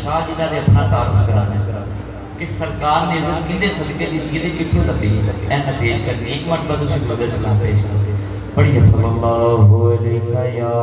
शाह जी का अपना तारुफ कराना कि सरकार ने इज्जत किंदे सदके दी किदे किथों लभी एना पेश करनी। एक मरतबा तुसीं दुरूद सलाम पेश करो। पढ़िए सल्लल्लाहु अलैहि या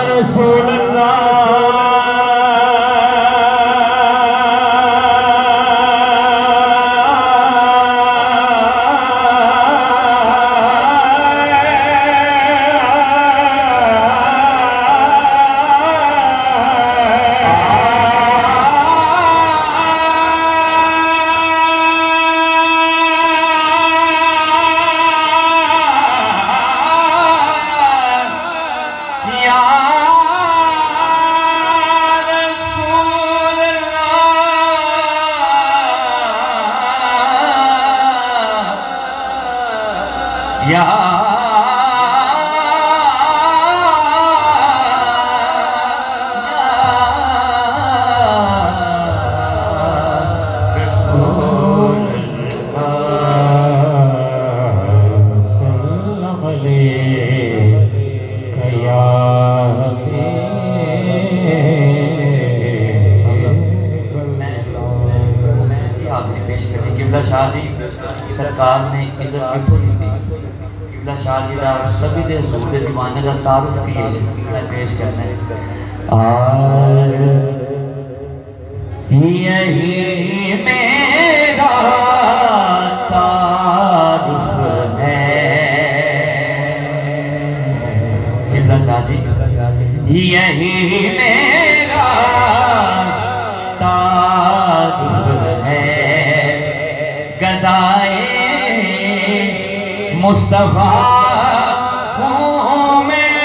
रसूल शाह जी सरकार ने इज्जत कितों नहीं दी। किबला शाह जी का सभी के हजूर के दीवाने का तारुफ की है मैं पेश करना है। यही मेरा तारुफ है। किबला शाह जी यही मेरा तारुफ है। गदाए मुस्तफा हूँ मैं,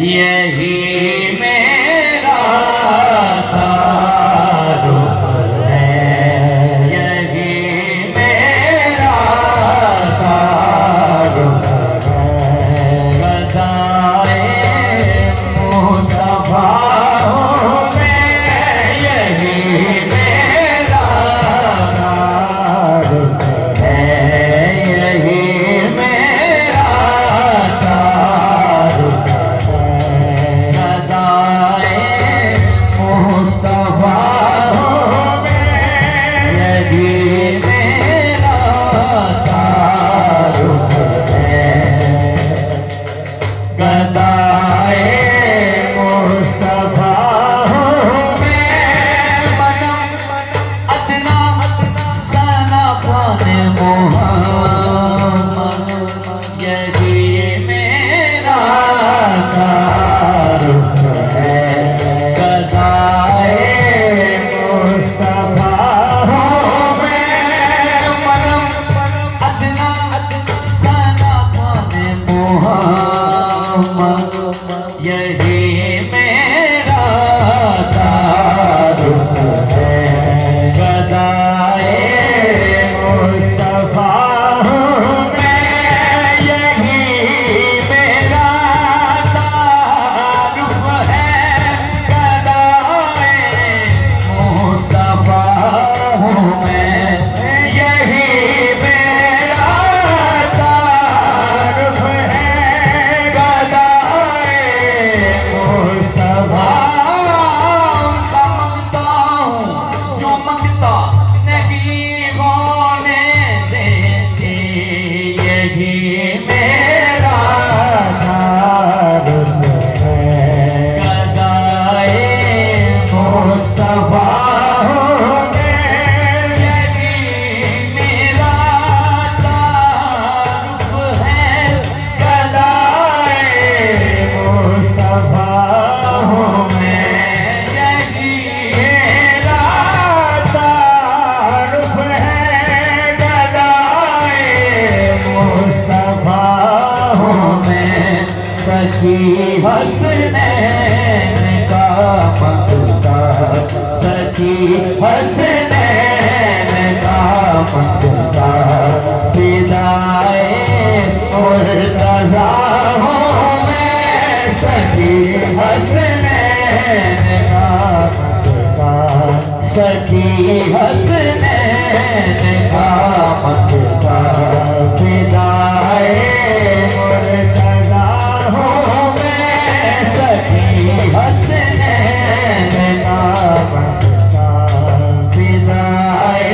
यही मेरा तारुफ है। यही मेरा तारुफ है। गदाए मुस्तफा हूँ मैं, हसनैन का मंगता फिदाए मुर्तज़ा हूँ मैं, सखी हसनैन का मंगता, सखी हसनैन का मंगता फिदाए मुर्तज़ा हूँ मैं, सखी हसनैन का मंगता फिदाए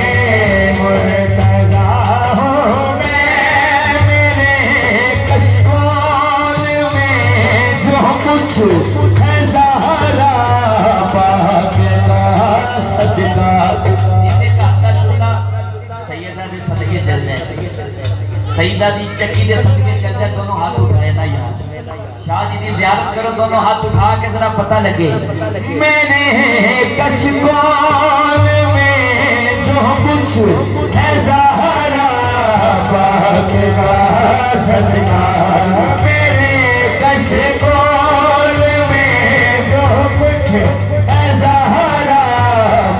मुर्तज़ा हूँ मैं। मेरे कश्मीर में जो कुछ है ज़हरा पाक का सदका, जिसे कहता चूल्हा सैयदा दे सदके चल जाए, सईदा दी चक्की दे सदके चल जाए। दोनों हाथ उठाए ना यार, शाह जी की ज़ियारत करो, दोनों हाथ उठा के जरा पता लगे। मैंने कश्मीर में जो कुछ है ज़हरा पाक का सदका, मेरे कश्मीर में जो कुछ है ज़हरा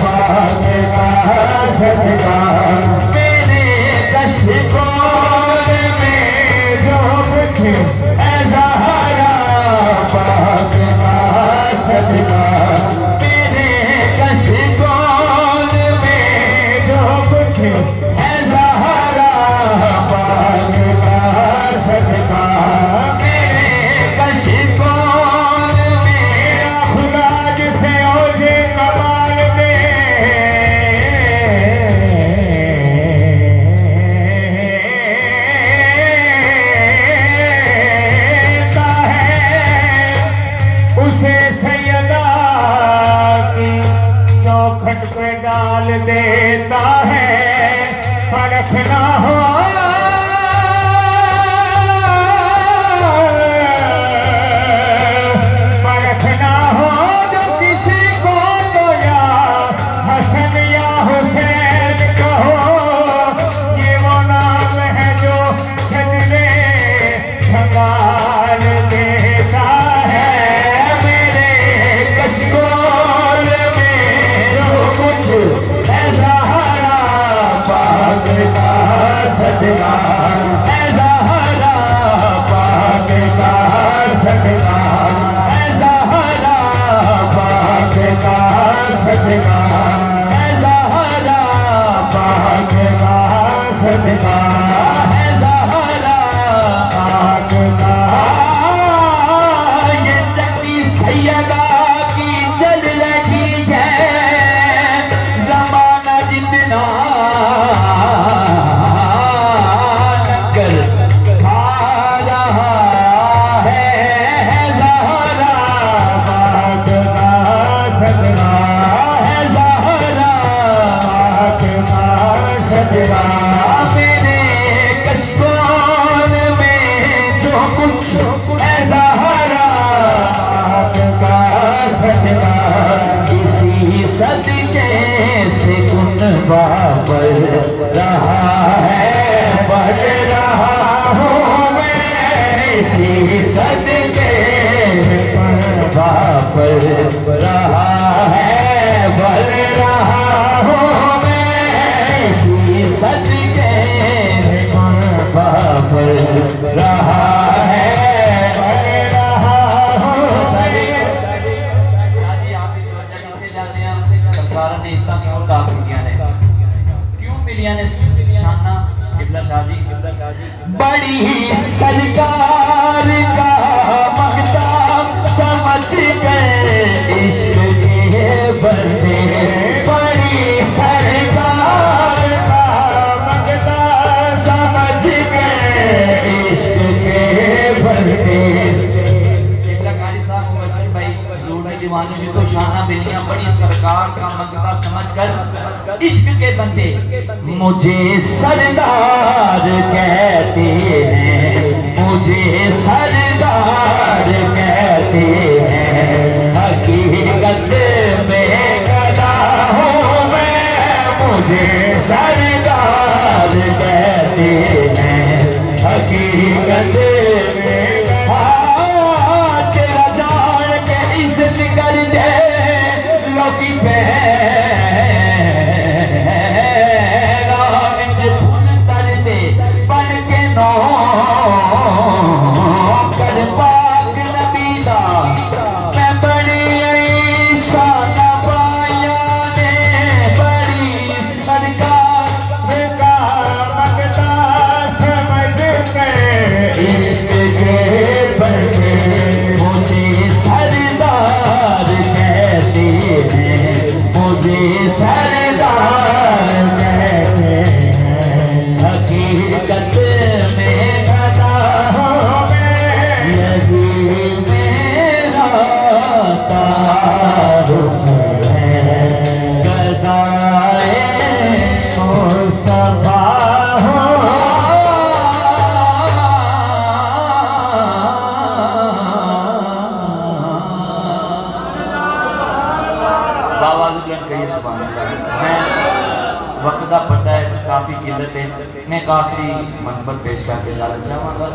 पाक का सदका, मेरे कश्मीर में जो कुछ है ज़हरा पाक का सदका, मेरे कश्मीर में जो कुछ है ज़हरा पाक का सदका, मेरे कश्मीर में खुदा जिसे ओजे कमाल देता है, उसे सैयदा की चौखट पे डाल देता है। फर्क ना हो फर्क ना हो जो किसी को तो या हसन या हुसैन कहो, ये वो नाम है जो शजरे खंगाल देता है। मेरे कश्मीर में जो कुछ है ज़हरा पाक का सदका, है ज़हरा पाक का सदका, है ज़हरा पाक का सदका, है ज़हरा पाक का सदका, है ज़हरा पाक का। ये चक्की सैयदा की चल रही है, ज़माना जितना नक्कर खा रहा है, ज़हरा पाक का सदका, है ज़हरा पाक का सदका, मेरे कश्मीर में जो कुछ है ज़हरा पाक का सदका, इसी सदके से कुनबा बढ़ रहा है, बढ़ रहा हूँ मैं, इसी सदके से कुनबा बढ़ रहा है, बढ़ रहा हूँ मैं, इसी सदके से कुनबा बढ़ रहा है, बढ़ रहा हूँ मैं। शाह जी आप भी तवज्जो करते जाते हैं, सरकार ने इस तरह क्यों काम किया ने, क्यों मिलिया ने शाना किबला शाह जी, किबला शाह जी। बड़ी सरकार का मकता समझ गए इश्क के बंदे, बड़ी सरकार का मकता समझ गए इश्क के बंदे। किबला कारी साहब मुबश्शिर भाई हजूर भाई दीवाने जी तो शाना मिलिया, बड़ी सरकार का मकता समझकर इश्क के बंदे। मुझे सरदार कहते हैं, मुझे सरदार कहते हैं, हकीकत में गदा हूँ मैं, मुझे सरदार कहते हैं, हकीकत में। तेरा जान के इज्जत कर दे लोकी पे वक्त का पता है काफ़ी किल्लत है। मैं एक आखिरी मनपत पेश करके जाना चाहूँगा।